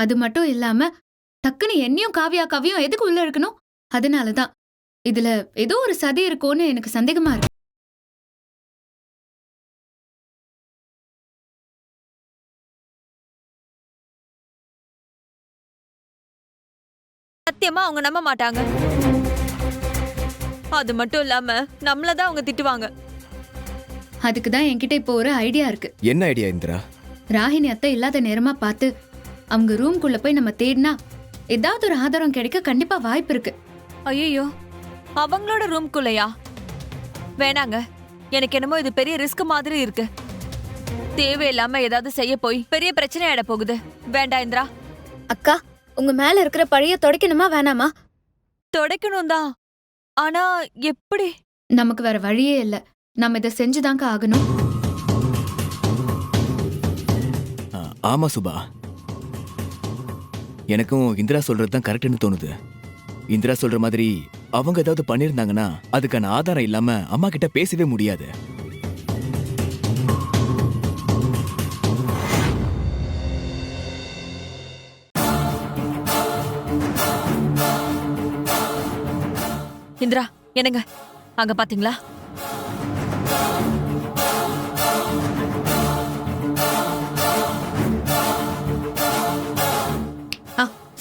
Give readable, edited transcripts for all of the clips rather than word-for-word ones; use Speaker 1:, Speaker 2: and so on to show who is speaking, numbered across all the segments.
Speaker 1: அது மட்டும் இல்லாம டக்குன்னு என்னையும் காவியாக்காவையும் எதுக்கு உள்ள இருக்கணும்? அதனாலதான் இதுல ஏதோ ஒரு சதி இருக்கும்னு எனக்கு சந்தேகமா இருக்கு.
Speaker 2: சத்தியமா அவங்க நம்ப மாட்டாங்க. அது மட்டும் இல்லாம நம்மளதான் அவங்க திட்டுவாங்க.
Speaker 1: அதுக்கு தான் என்கிட்ட இப்போ ஒரு ஐடியா இருக்கு.
Speaker 3: என்ன ஐடியா இந்திரா?
Speaker 1: ராகினி அத்தை இல்லாத நேரமா பார்த்து அவங்க ரூம்குள்ள போய் நம்ம தேடினா ஏதாவது ஒரு ஆதாரம் கிடைக்க கண்டிப்பா வாய்ப்பு இருக்கு.
Speaker 2: ஐயோ, அவங்களோட ரூம்குள்ளயா? வேணாங்க, எனக்கு என்னமோ இது பெரிய ரிஸ்க் மாதிரி இருக்கு. தேவையில்லாம ஏதாவது செய்ய போய் பெரிய பிரச்சனை ஆயிட போகுது. வேண்டாம் இந்திரா.
Speaker 4: அக்கா, உங்க மேல இருக்கிற பழைய துடைக்கணுமா வேணாமா?
Speaker 2: துடைக்கணும் தான், ஆனா எப்படி?
Speaker 1: நமக்கு வேற வழியே இல்ல. நம்ம இதை செஞ்சுதாங்க ஆகணும்.
Speaker 3: ஆமா சுபா, எனக்கும் இந்திரா சொல்றது தான் கரெக்ட்னு தோணுது. இந்திரா சொல்ற மாதிரி அவங்க ஏதாவது பண்ணிருந்தாங்கன்னா அதுக்கான ஆதாரம் இல்லாம அம்மா கிட்ட பேசவே முடியாது.
Speaker 2: இந்திரா, என்னங்க அங்க பாத்தீங்களா?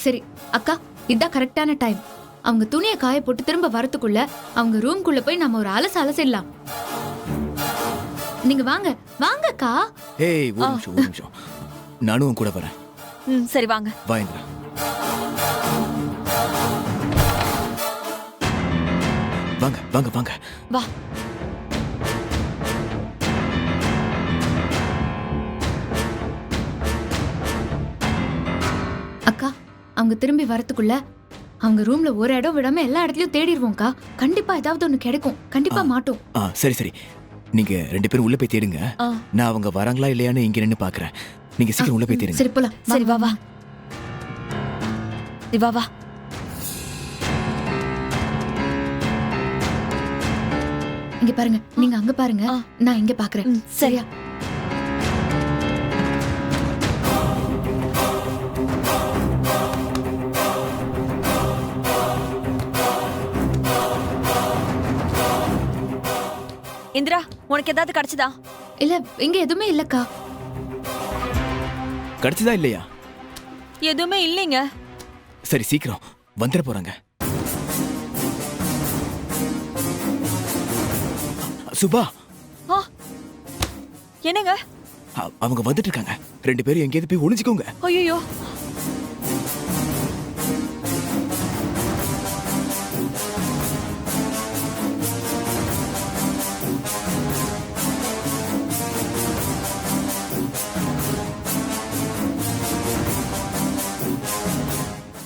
Speaker 1: சரி அக்கா, இதான் கரெக்டான டைம். அவங்க துணியை காய போட்டு திரும்ப வரத்துக்குள்ள அவங்க ரூம்குள்ள போய் நம்ம ஒரு அலசிடலாம். நீங்க வாங்க வாங்க அக்கா.
Speaker 3: ஏய், ஒரு நிமிஷம். நானும் கூட வரேன்.
Speaker 2: சரி வாங்க.
Speaker 3: வா இந்திரா. வாங்க வாங்க வாங்க
Speaker 2: வா.
Speaker 1: அக்கா, அவங்க திரும்பி வரத்துக்குள்ள அவங்க ரூம்ல ஒரு இடம் விடாம எல்லா இடத்துலயும் தேடிடுவோம்க்கா. கண்டிப்பா ஏதாவது ஒண்ணு கிடைக்கும். கண்டிப்பா மாட்டோம்.
Speaker 3: சரி சரி, நீங்க 2 பேரும் உள்ள போய் தேடுங்க. நான் அவங்க வராங்களா இல்லையான்னு இங்க நின்னு பாக்குறேன். நீங்க சீக்கிரம் உள்ள போய் தேடுங்க.
Speaker 1: சரி போலாம்.
Speaker 2: சரி வா வா. வா வா.
Speaker 1: இங்க பாருங்க, நீங்க அங்க பாருங்க, நான் இங்க பாக்குறேன். சரியா?
Speaker 2: இந்திரா, உனக்கு ஏதாவது கிடைச்சதா?
Speaker 1: இல்ல, இங்க எதுவுமே இல்லக்கா.
Speaker 3: கிடைச்சதா இல்லையா?
Speaker 2: எதுவுமே இல்லைங்க.
Speaker 3: சரி, சீக்கிரம் வந்துட போறாங்க. சுபா,
Speaker 2: என்னங்க?
Speaker 3: அவங்க வந்துட்டு இருக்காங்க. 2 பேரும் எங்கேயாவது போய் ஒளிஞ்சுக்கோங்க.
Speaker 2: ஐயோ,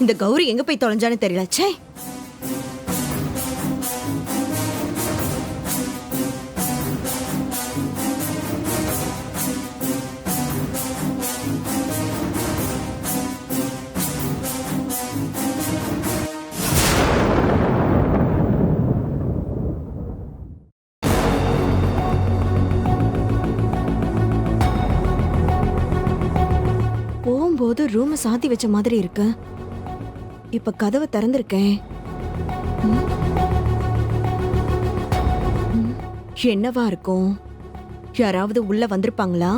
Speaker 5: இந்த கௌரி எங்க போய் தொலைஞ்சான்னு தெரியல. ச்சே, போகும்போது ரூமை சாத்தி வச்ச மாதிரி இருக்கு. இப்ப கதவை திறந்திருக்கேன். என்னவா இருக்கும்? யாராவது உள்ள வந்திருப்பாங்களா?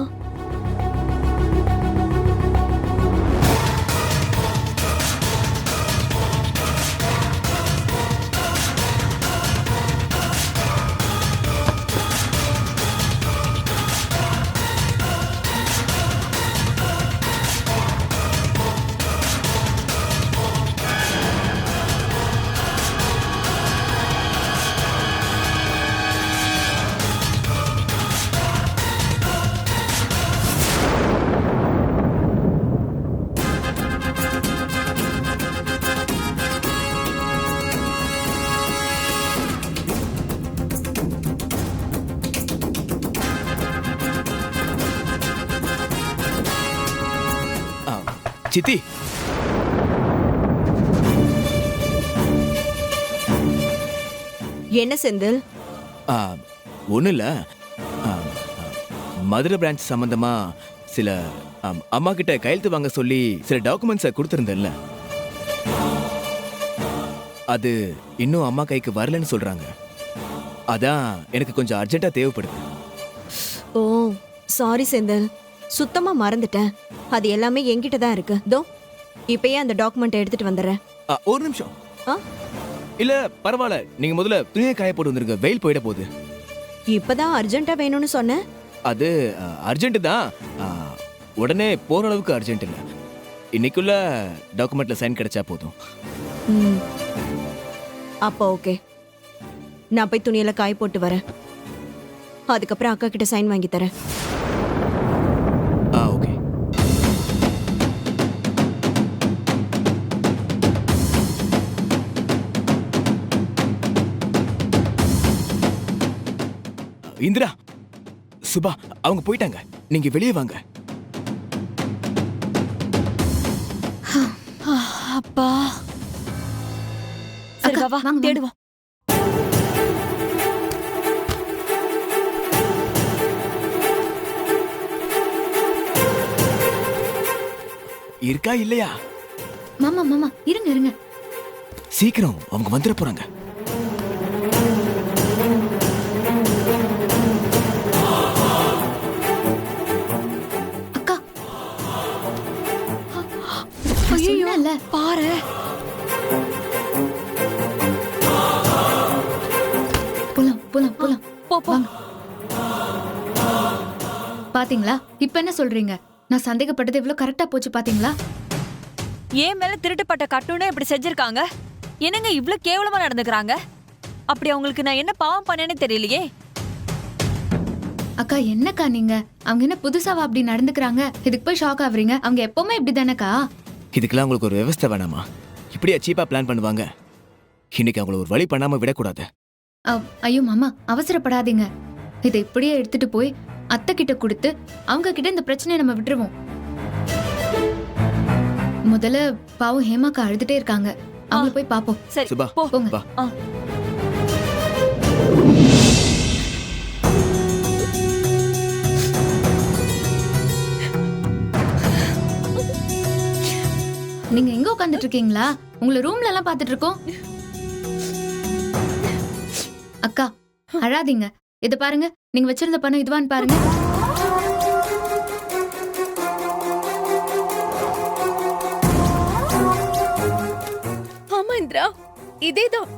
Speaker 3: சித்தி,
Speaker 5: என்ன செந்தில்?
Speaker 3: ஒன்றும் இல்லை. மதுரை பிரான்ச் சம்பந்தமா சில அம்மா கிட்ட கையெழுத்து வாங்க சொல்லி சில டாக்குமெண்ட்ஸை கொடுத்துருந்தேன்ல, அது இன்னும் அம்மா கைக்கு வரலன்னு சொல்றாங்க. அதான் எனக்கு கொஞ்சம் அர்ஜென்ட்டா தேவைப்படுது.
Speaker 5: ஓ சாரி செந்தில், சுத்தமா மறந்துட்டேன். அது எல்லாமே என்கிட்ட தான் இருக்கு. தோ இப்பயே அந்த டாக்குமெண்ட் எடுத்துட்டு வந்துடுறேன்.
Speaker 3: ஒரு நிமிஷம்.
Speaker 5: ஆ?
Speaker 3: இல்ல பரவாயில்ல, நீங்க முதல்ல துணியை காய போட்டு வந்துருங்க, வெயில் போயிட போகுது.
Speaker 5: இப்பதான் அர்ஜென்ட்டா வேணும்னு சொன்னேன்.
Speaker 3: அது அர்ஜென்ட் தான், உடனே போற அளவுக்கு அர்ஜென்ட் இல்லை. இன்னைக்குள்ள டாக்குமெண்ட்ல சைன் கிடைச்சா போதும்.
Speaker 5: ம். அப்போ ஓகே, நான் போய் துணியெல்லாம் காய போட்டு வரேன். அதுக்கப்புறம் அக்கா கிட்ட சைன் வாங்கி தரேன்.
Speaker 3: ஓகே. இந்திரா, சுபா அவங்க போயிட்டாங்க, நீங்க வெளியே வாங்க.
Speaker 2: அப்பா சரி
Speaker 1: அக்கா,
Speaker 2: வா, வா
Speaker 1: வாங்க, வாங்க.
Speaker 2: தேடுவோம்.
Speaker 3: இருக்கா இல்லையா?
Speaker 1: மாமா மாமா இருங்க இருங்க.
Speaker 3: சீக்கிரம், அவங்க வந்துட போறாங்க.
Speaker 1: அக்கா, நான் சொன்னேன்ல.
Speaker 2: பாரு
Speaker 1: போலாம் போலாம் போலாம்.
Speaker 2: போ போ.
Speaker 1: வாங்க. பாத்தீங்களா இப்ப என்ன சொல்றீங்க? நான் சந்தேகப்பட்டது எவ்வளவு கரெக்டா போச்சு பாத்தீங்களா?
Speaker 2: ஏன் மேல திருட்டுப்பட்ட கட்டுன்னு இப்படி செஞ்சிருக்காங்க. என்னங்க இவ்ளோ கேவலமா நடந்துக்கிறாங்க? அப்படி அவங்களுக்கு நான் என்ன பாவம் பண்ணேன்னு தெரியலையே.
Speaker 1: அக்கா என்னக்கா நீங்க? அவங்க என்ன புதுசாவா அப்படி நடந்துக்கிறாங்க? இதுக்கு போய் ஷாக் ஆவறீங்க? அவங்க எப்பவுமே இப்படி தானக்கா.
Speaker 3: இதுக்கெல்லாம் உங்களுக்கு ஒரு விவஸ்தை வேணாமா? இப்படியா சீப்பா பிளான் பண்ணுவாங்க? இன்னைக்கு அவங்கள ஒரு வழி பண்ணாம விடக்கூடாது.
Speaker 1: ஐயோ மாமா அவசரப்படாதீங்க. இதை இப்படியே எடுத்துட்டு போய் அத்தை கிட்ட கொடுத்து அவங்க கிட்ட இந்த பிரச்சனையை நம்ம விட்டுருவோம். முதல்ல பாவம் ஹேமாக்கா அழுதுட்டே இருக்காங்க, அவங்கள போய் பாப்போம்.
Speaker 2: சரி
Speaker 3: சுபா
Speaker 2: போ.
Speaker 1: போங்க.
Speaker 3: வா.
Speaker 2: ஆ.
Speaker 1: நீங்க எங்க உட்கார்ந்துட்டு இருக்கீங்களா? உங்களை ரூம்ல எல்லாம் பாத்துட்டு இருக்கோம். அக்கா அழாதீங்க. இத பாருங்க, நீங்க வச்சிருந்த பணம் இதுவான்னு பாருங்க.
Speaker 6: ஆமா இந்திரா, இதேதான்.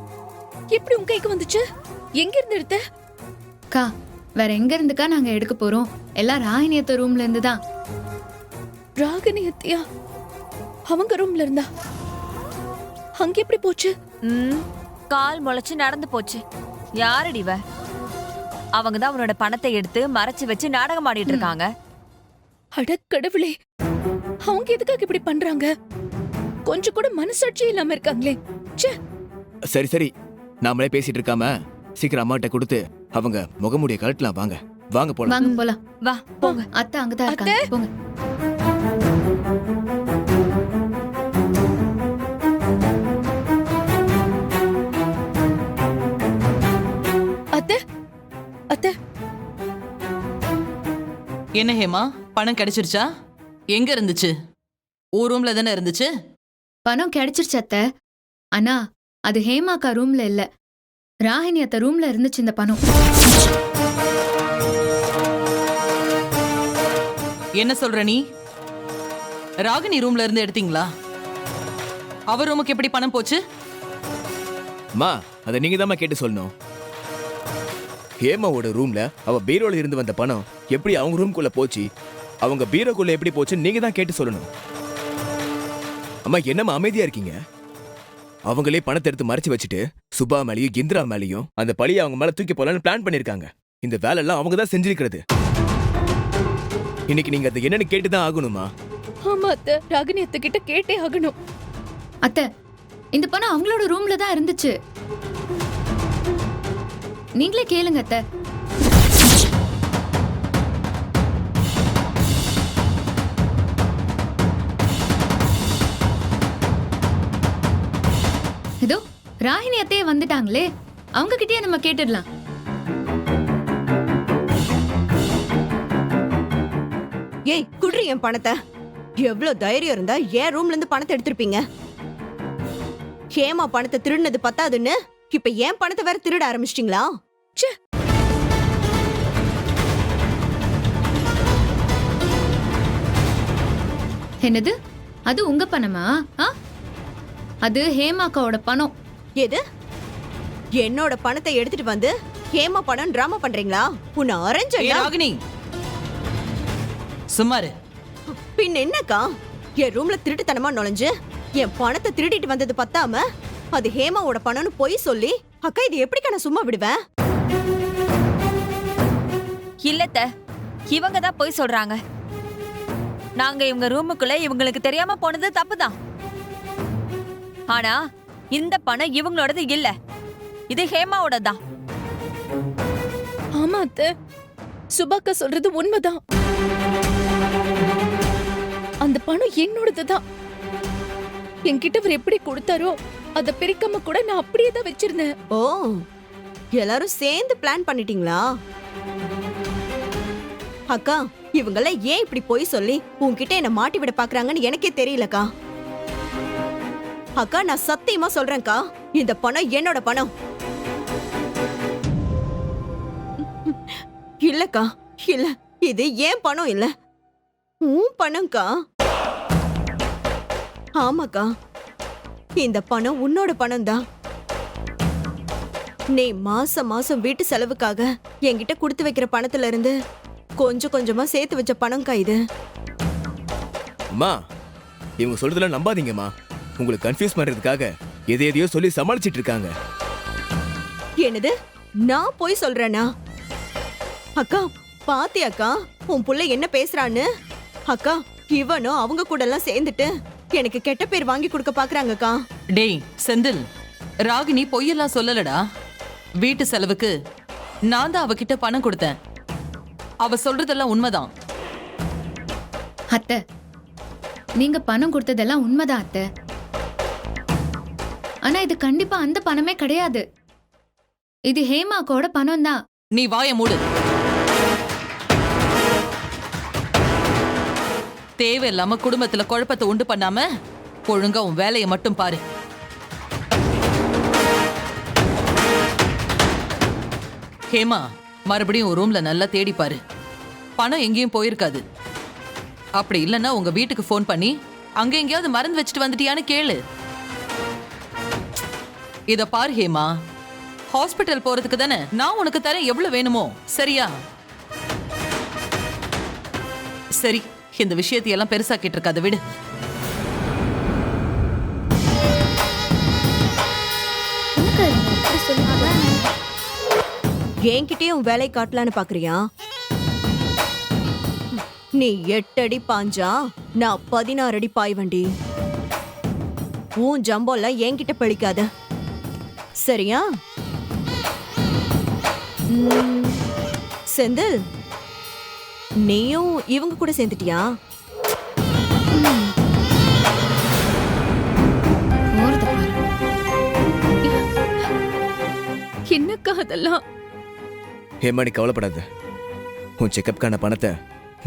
Speaker 6: எப்படி உன் கைக்கு வந்துச்சு? எங்க இருந்து எடுத்த?
Speaker 1: அக்கா வேற எங்க இருந்துக்கா நாங்க எடுக்க போறோம்? எல்லாம் ராகினியத்த ரூம்ல இருந்து தான்.
Speaker 6: ராகினி அத்தியா அவங்க ரூம்ல இருந்தா? அங்க எப்படி போச்சு?
Speaker 2: கால் முளைச்சு நடந்து போச்சு. யாரடி இவ? அவங்க தான் அவனோட பணத்தை எடுத்து மறைச்சு வச்சு நாடகம் ஆடிட்டு இருக்காங்க.
Speaker 6: அட கடவுளே, அவங்க எதுக்காக இப்படி பண்றாங்க? கொஞ்சம் கூட மனசாட்சி இல்லாம இருக்காங்களே. ச்சே.
Speaker 3: சரி சரி, நாமளே பேசிட்டு இருக்காம சீக்கிரம் அம்மாட்ட கொடுத்து அவங்க முகமூடிய கழட்டலாம். வாங்க வாங்க போலாம்.
Speaker 1: வாங்க போலாம்.
Speaker 2: வா போங்க.
Speaker 1: அத்தை அங்கதான் இருக்காங்க, போங்க.
Speaker 6: அத்தை அத்தை,
Speaker 7: என்ன ஹேமா, பணம் கிடைச்சிருச்சா? எங்க இருந்துச்சு? ஊர் ரூம்ல தானே இருந்துச்சு.
Speaker 1: பணம் கிடைச்சிருச்சு அத்தை. ஆனா அது ஹேமாக்கா ரூம்ல இல்ல, ராகினி அத்தை ரூம்ல இருந்துச்சு இந்த பணம்.
Speaker 7: என்ன சொல்ற நீ? ராகினி ரூம்ல இருந்து எடுத்தீங்களா? அவ ரூமுக்கு எப்படி பணம் போச்சு?
Speaker 3: மா, அதை நீங்க தான் கேட்டு சொல்லணும். ஹேமாவோட ரூம்ல அவ பீரோல இருந்து வந்த பணம் எப்படி அவங்க ரூம்குள்ள போச்சு, அவங்க பீரோக்குள்ள எப்படி போச்சு, நீங்க தான் கேட்டு சொல்லணும். அம்மா என்னம்மா அமைதியா இருக்கீங்க? அவங்களே பணத்தை எடுத்து மறைச்சு வச்சுட்டு சுபா மேலேயும் இந்திரா மேலேயும் அந்த பழியை அவங்க மேல தூக்கி போலான்னு பிளான் பண்ணிருக்காங்க. இந்த வேலை எல்லாம் அவங்க தான் செஞ்சிருக்கிறது. இன்னைக்கு நீங்க அதை என்னன்னு கேட்டுதான் ஆகணுமா?
Speaker 6: ஆமா அத்தை, ராகினி அத்தை கிட்ட கேட்டே ஆகணும்.
Speaker 1: அத்தை இந்த பணம் அவங்களோட ரூம்ல தான் இருந்துச்சு, நீங்களே கேளுங்க அத்தை. இதோ ராகினி அத்தையே வந்துட்டாங்களே, அவங்க கிட்டயே நம்ம கேட்டுடலாம்.
Speaker 5: ஏய் குடுறி என் பணத்தை. எவ்வளவு தைரியம் இருந்தா என் ரூம்ல இருந்து பணத்தை எடுத்திருப்பீங்க. ஹேமா பணத்தை திருடினது பத்தாதுன்னு இப்ப என் பணத்தை வேற திருட ஆரம்பிச்சிட்டீங்களா?
Speaker 1: என்னது? அது உங்க பணமா? ஆ? அது ஹேமாக்காவோட பணம்.
Speaker 5: எது? என்னோட பணத்தை எடுத்துட்டு வந்து ஹேமா பணம் டிராமா பண்றீங்களா? உன்னை
Speaker 7: ஏ
Speaker 5: அரேஞ்ச்
Speaker 7: ராகினி, சும்மாரு.
Speaker 5: பின் என்னக்கா, என் ரூம்ல திருட்டுத்தனமா நுழைஞ்சு என் பணத்தை திருடிட்டு வந்தது பத்தாம அது ஹேமாவோட பணம்னு பொய் சொல்லி அக்கா இது எப்படிக்கா நான் சும்மா விடுவேன்?
Speaker 2: இல்லத்த, இவங்க தான் போய் சொல்றாங்க. நாங்க இவங்க ரூமுக்குள்ள இவங்களுக்கு தெரியாம போனது தப்புதான். ஆனா இந்த பணம் இவங்களோடது இல்ல, இது ஹேமாவோட தான்.
Speaker 6: ஆமா அத்தை, சுபாக்கா சொல்றது உண்மைதான். அந்த பணம் என்னோடதுதான். என்கிட்ட அவர் எப்படி கொடுத்தாரோ அத பிரிக்காம கூட நான் அப்படியே தான் வச்சிருந்தேன்.
Speaker 5: ஓ, எல்லாரும் சேர்ந்து பிளான் பண்ணிட்டீங்களா? அக்கா, இவங்கள ஏன் இப்படி பொய் சொல்லி உன்கிட்ட என்ன மாட்டி விட பாக்குறாங்கன்னு எனக்கே தெரியலக்கா. அக்கா, நான் சத்தியமா சொல்றேன்க்கா, இந்த பணம் என்னோட பணம் இல்லக்கா. இல்ல, இது ஏன் பணம் இல்ல, உன் பணம்க்கா. ஆமாக்கா, இந்த பணம் உன்னோட பணம் தான். நீ மாசம் மாசம் வீட்டு செலவுக்காக என்கிட்ட கொடுத்து வைக்கிற பணத்துல இருந்து கொஞ்சம் கொஞ்சமா சேர்த்து வச்ச பணம்க்கா இது.
Speaker 3: அம்மா, இவங்க சொல்றதெல்லாம் நம்பாதீங்கம்மா. உங்களுக்கு கன்ஃபியூஸ் பண்றதுக்காக எதையோ சொல்லி சமாளிச்சிட்டு இருக்காங்க.
Speaker 5: என்னது? நான் போய் சொல்றேனா? அக்கா, பாத்தியாக்கா உன் புள்ள என்ன பேசுறான்னு? அக்கா, இவனும் அவங்க கூட எல்லாம் சேர்ந்துட்டு எனக்கு கெட்ட பேர் வாங்கி கொடுக்க பாக்குறாங்கக்கா.
Speaker 7: டேய் செந்தில், ராகினி பொய்யெல்லாம் சொல்லலடா. வீட்டு செலவுக்கு நான் தான் அவகிட்ட பணம் கொடுத்தேன். அவ சொல்றதெல்லாம் உண்மைதான்.
Speaker 1: அத்தை, நீங்க பணம் கொடுத்ததெல்லாம் உண்மைதான் அத்தை. ஆனா இது கண்டிப்பா அந்த பணமே கிடையாது. இது ஹேமாக்கோட பணம் தான்.
Speaker 7: நீ வாய மூடு. தேவையில்லாம குடும்பத்துல குழப்பத்தை உண்டு பண்ணாம ஒழுங்கா உன் வேலையை மட்டும் பாரு. ஹேமா, மறுபடியும் உன் ரூம்ல நல்லா தேடி பாரு. பணம் எங்கேயும் போயிருக்காது. அப்படி இல்லைன்னா உங்க வீட்டுக்கு ஃபோன் பண்ணி அங்க எங்கேயாவது மறந்து வச்சுட்டு வந்துட்டியான்னு கேளு. இத பாரு ஹேமா, ஹாஸ்பிட்டல் போறதுக்கு தானே நான் உனக்கு தரேன் எவ்வளவு வேணுமோ, சரியா? சரி, இந்த விஷயத்தையெல்லாம் பெருசாக்கிட்டு இருக்காத, விடு.
Speaker 5: என்கிட்டயும் வேலை காட்டலான்னு பாக்குறியா? நீ 8 அடி பாஞ்சா நான் 16 அடி பாய்வண்டி. உன் ஜம்போல என்கிட்ட பழிக்காத, சரியா? செந்தில், நீயும் இவங்க கூட சேர்ந்துட்டியா?
Speaker 1: போறது பாரு.
Speaker 6: என்னக்கா அதெல்லாம்?
Speaker 3: ஹேமா, நீ கவலைப்படாத. உன் செக்கப்கான பணத்தை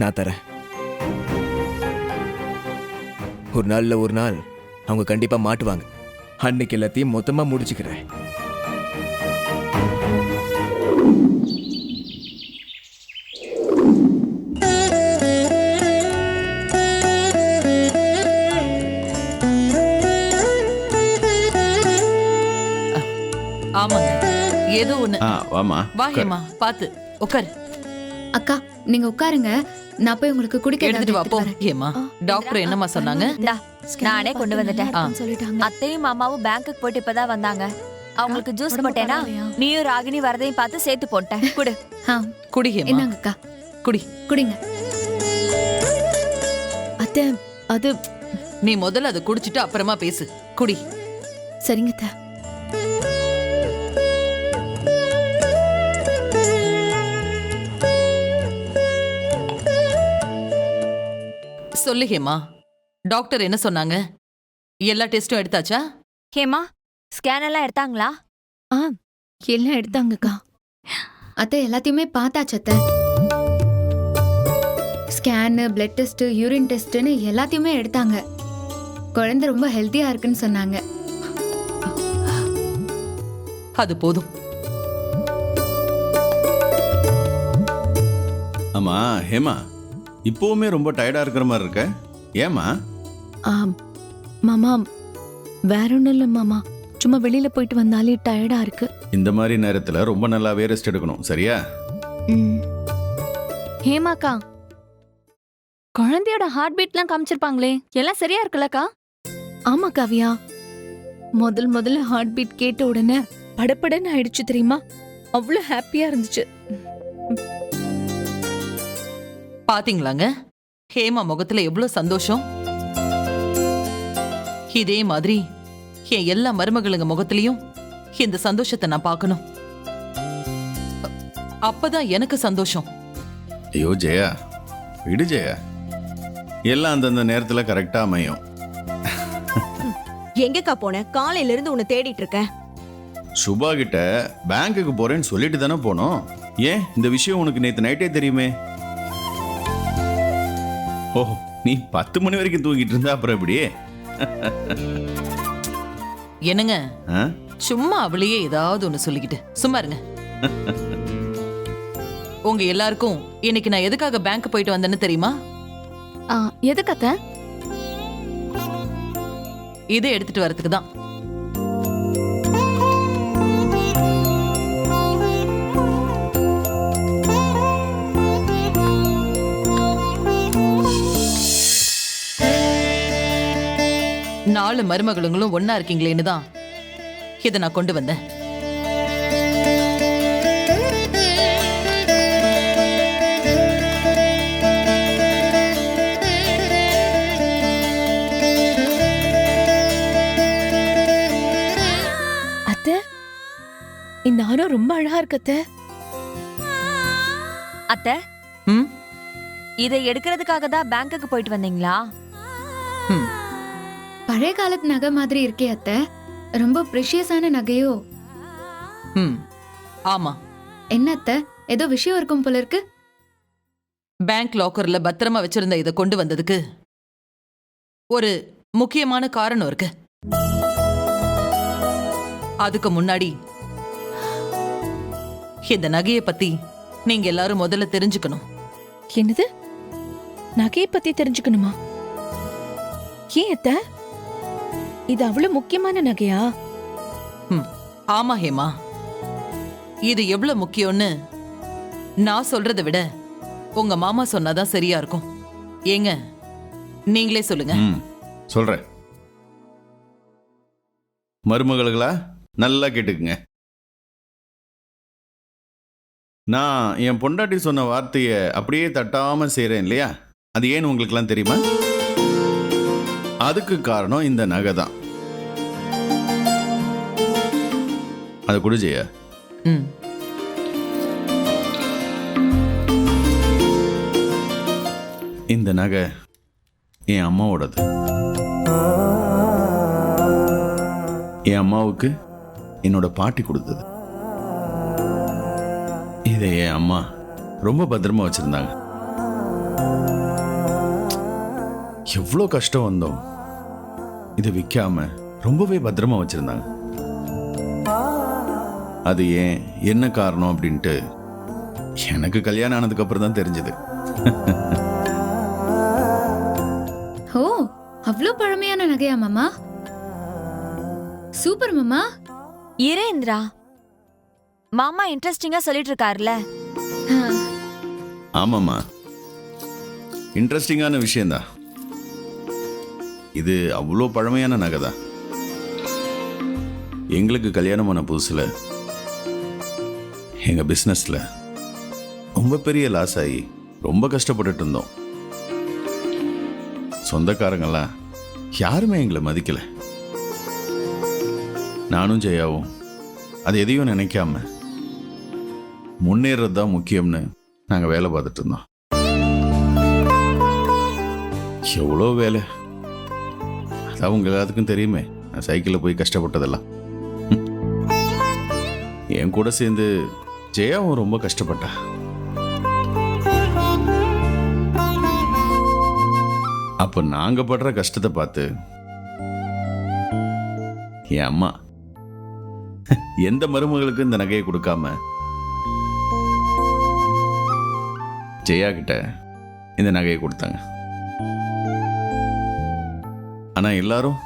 Speaker 3: நான் தரேன். ஒரு நாள் அவங்க கண்டிப்பா மாட்டுவாங்க. அன்னைக்கு எல்லாத்தையும் மொத்தமா முடிச்சுக்கிறேன்.
Speaker 7: ஆமாங்க, ஏதோ ஒண்ணு.
Speaker 8: வாமா.
Speaker 7: வா ஹேமா, பாத்து உட்காரு.
Speaker 1: அக்கா, நீங்க உட்காருங்க. நான் போய் உங்களுக்கு குடிக்க ஏதாவது
Speaker 7: எடுத்துட்டு வா போ.
Speaker 1: எடுத்துட்டு வரேன்.
Speaker 7: ஹேமா, டாக்டர் என்னம்மா சொன்னாங்க?
Speaker 2: இந்தா, நானே கொண்டு வந்துட்டேன்.
Speaker 1: சொல்லிட்டாங்க.
Speaker 2: அத்தையும் மாமாவும் பேங்க்குக்கு போயிட்டு இப்பதான் வந்தாங்க. அவங்களுக்கு ஜூஸ் போட்டேனா, நீயும் ராகினி வரதையும் பார்த்து சேர்த்து போட்டேன். குடு.
Speaker 1: ஆ,
Speaker 7: குடி ஹேமா,
Speaker 1: என்னங்கக்கா,
Speaker 7: குடி.
Speaker 1: குடிங்க.
Speaker 6: அத்தை, அது
Speaker 7: நீ முதல்ல அதை குடிச்சிட்டு அப்புறமா பேசு. குடி.
Speaker 6: சரிங்க அத்தை.
Speaker 7: சொல்லு ஹேமா, டாக்டர் என்ன சொன்னாங்க? எல்லா டெஸ்டும் எடுத்தாச்சா?
Speaker 2: ஹேமா, ஸ்கேன் எல்லாம் எடுத்தாங்களா?
Speaker 6: எல்லாம் எடுத்தாங்கக்கா.
Speaker 1: அத்தை, எல்லாத்தையுமே பார்த்தாச்சு அத்தை. ஸ்கேனு, பிளட் டெஸ்ட், யூரின் டெஸ்ட்னு எல்லாத்தையுமே எடுத்தாங்க. குழந்தை ரொம்ப ஹெல்த்தியா இருக்குன்னு சொன்னாங்க.
Speaker 7: அது போதும்.
Speaker 8: ஆமா ஹேமா, இப்போவுமே ரொம்ப டயர்டா இருக்கிற மாதிரி இருக்க. ஏமா?
Speaker 6: மாமா வேற ஒன்றும் இல்லை மாமா, சும்மா வெளியில போயிட்டு வந்தாலே டயர்டா இருக்கு.
Speaker 8: இந்த மாதிரி நேரத்துல ரொம்ப நல்லாவே ரெஸ்ட் எடுக்கணும், சரியா?
Speaker 9: ஹேமாக்கா, குழந்தையோட ஹார்ட் பீட்லாம் காமிச்சிருப்பாங்களே, எல்லாம் சரியா இருக்குல்லக்கா?
Speaker 6: ஆமா காவியா, முதல்ல ஹார்ட் பீட் கேட்ட உடனே படபடன்னு ஆயிடுச்சு தெரியுமா? அவ்வளவு ஹாப்பியா இருந்துச்சு.
Speaker 7: பாத்தீங்களாங்க ஹேமா முகத்துல எவ்வளவு சந்தோஷம். இதே மாதிரி என் எல்லா மருமகளுங்க முகத்திலையும் இந்த சந்தோஷத்தை நான் பார்க்கணும். அப்பதான் எனக்கு சந்தோஷம்.
Speaker 8: ஐயோ ஜெயா, விடு ஜெயா, எல்லாம் அந்தந்த நேரத்துல கரெக்டா அமையும்.
Speaker 5: எங்கக்கா போன? காலையில இருந்து உன்னை தேடிட்டு இருக்கேன்.
Speaker 8: சுபா கிட்ட பேங்க்குக்கு போறேன்னு சொல்லிட்டு தானே போனோம். ஏன் இந்த விஷயம் உனக்கு நேத்து நைட்டே தெரியுமே? ஓ, நீ 10 மணி வரைக்கும் தூங்கிட்டு இருந்தா அப்புறம் எப்படி?
Speaker 7: என்னங்க
Speaker 8: ஆ?
Speaker 7: சும்மா அவளையே ஏதாவது ஒண்ணு சொல்லிக்கிட்டு சும்மா இருங்க. உங்க எல்லாருக்கும் இன்னைக்கு நான் எதுக்காக பேங்க் போயிட்டு வந்தேன்னு தெரியுமா?
Speaker 9: எதுக்கத்த?
Speaker 7: இதை எடுத்துட்டு வரதுக்கு தான். நாலு மருமகளுங்களும் ஒன்னா இருக்கீங்களேன்னு தான் இதை நான் கொண்டு வந்தேன்.
Speaker 6: அத்தை, இந்த ஆரம் ரொம்ப அழகா இருக்கு அத்தை.
Speaker 2: அத்தை,
Speaker 7: ம்?
Speaker 2: இதை எடுக்கிறதுக்காக தான் பேங்க்குக்கு போயிட்டு வந்தீங்களா?
Speaker 7: ம்.
Speaker 1: பழைய காலத்து நகை மாதிரி இருக்கே அத்தை. ரொம்ப ப்ரெஷியஸான நகையோ?
Speaker 7: ம், ஆமா.
Speaker 1: என்ன அத்தை, ஏதோ விஷயம் இருக்கும் போல இருக்கு.
Speaker 7: பேங்க் லாக்கர்ல பத்திரமா வச்சிருந்த இதை கொண்டு வந்ததுக்கு ஒரு முக்கியமான காரணம் இருக்கு. அதுக்கு முன்னாடி இந்த நகையை பத்தி நீங்க எல்லாரும் முதல்ல தெரிஞ்சுக்கணும்.
Speaker 6: என்னது? நகையை பத்தி தெரிஞ்சுக்கணுமா? ஏன் அத்தை, இது அவ்வளவு முக்கியமான நகையா?
Speaker 7: ஆமா ஹேமா, இது எவ்வளவு முக்கியம்னு நான் சொல்றதை விட உங்க மாமா சொன்னாதான் சரியா இருக்கும். ஏங்க நீங்களே சொல்லுங்க.
Speaker 8: சொல்றேன். மருமகளுகளா நல்லா கேட்டுக்குங்க. நான் என் பொண்டாட்டி சொன்ன வார்த்தையை அப்படியே தட்டாம செய்றேன் இல்லையா? அது ஏன்னு உங்களுக்குலாம் தெரியுமா? அதுக்கு காரணம் இந்த நகை தான். அது கொடு ஜெயா.
Speaker 7: ம்.
Speaker 8: இந்த நகை என் அம்மாவோடது. என் அம்மாவுக்கு என்னோட பாட்டி கொடுத்தது. இதை என் அம்மா ரொம்ப பத்திரமா வச்சிருந்தாங்க. எவ்வளோ கஷ்டம் வந்தோம், இதை விற்காம ரொம்பவே பத்திரமா வச்சிருந்தாங்க. அது ஏன், என்ன காரணம் அப்படின்ட்டு எனக்கு கல்யாணம் ஆனதுக்கு அப்புறம் தான் தெரிஞ்சது.
Speaker 1: ஓ, அவ்வளோ பழமையான நகையா மாமா? சூப்பர் மாமா.
Speaker 2: இரு இந்திரா, மாமா இன்ட்ரெஸ்டிங்கா சொல்லிட்டு இருக்காருல்ல.
Speaker 8: ஆமாம்மா, இன்ட்ரெஸ்டிங்கான விஷயம்தான். இது அவ்வளோ பழமையான நகை தான். எங்களுக்கு கல்யாணமான புதுசில் எங்கள் பிஸ்னஸில் ரொம்ப பெரிய லாஸ் ஆகி ரொம்ப கஷ்டப்பட்டுட்டு இருந்தோம். சொந்தக்காரங்கெல்லாம் யாருமே எங்களை மதிக்கலை. நானும் ஜெயாவும் அது எதையும் நினைக்காம முன்னேறது தான் முக்கியம்னு நாங்கள் வேலை பார்த்துட்டு இருந்தோம். எவ்வளோ வேலை, அதான் உங்க எல்லாத்துக்கும் தெரியுமே, நான் சைக்கிளில் போய் கஷ்டப்பட்டதெல்லாம். என் கூட சேர்ந்து ஜெயாவும் ரொம்ப கஷ்டப்பட்டா. அப்ப நாங்க படுற கஷ்டத்தை பார்த்து என் அம்மா எந்த மருமகளுக்கும் இந்த நகையை கொடுக்காம ஜெயா கிட்ட இந்த நகையை கொடுத்தாங்க. ஆனா எல்லாரும்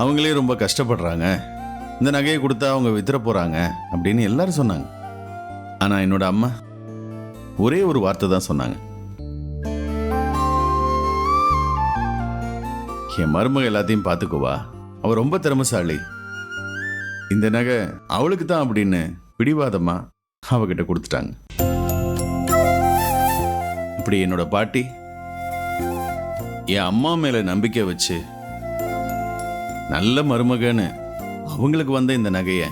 Speaker 8: அவங்களே ரொம்ப கஷ்டப்படுறாங்க, இந்த நகையை கொடுத்தா அவங்க வித்துற போறாங்க அப்படின்னு எல்லாரும் சொன்னாங்க. ஆனா என்னோட அம்மா ஒரே ஒரு வார்த்தை தான் சொன்னாங்க, என் மருமக எல்லாத்தையும் பார்த்துக்குவா, அவ ரொம்ப திறமைசாலி, இந்த நகை அவளுக்கு தான் அப்படின்னு பிடிவாதமா அவகிட்ட கொடுத்துட்டாங்க. இப்படி என்னோட பாட்டி என் அம்மா மேல நம்பிக்கை வச்சு நல்ல மருமகன்னு அவங்களுக்கு வந்த இந்த நகையை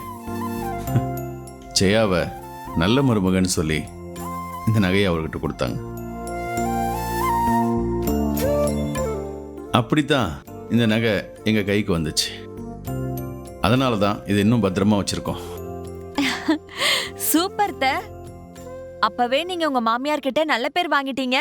Speaker 8: ஜெயாவை நல்ல மருமகன்னு சொல்லி இந்த நகையை அவர்கிட்ட கொடுத்தாங்க. அப்படித்தான் இந்த நகை எங்க கைக்கு வந்துச்சு. அதனால தான் இது இன்னும் பத்திரமா வச்சிருக்கோம்.
Speaker 2: சூப்பர் த. அப்பவே நீங்க உங்க மாமியார் கிட்ட நல்ல பேர் வாங்கிட்டீங்க.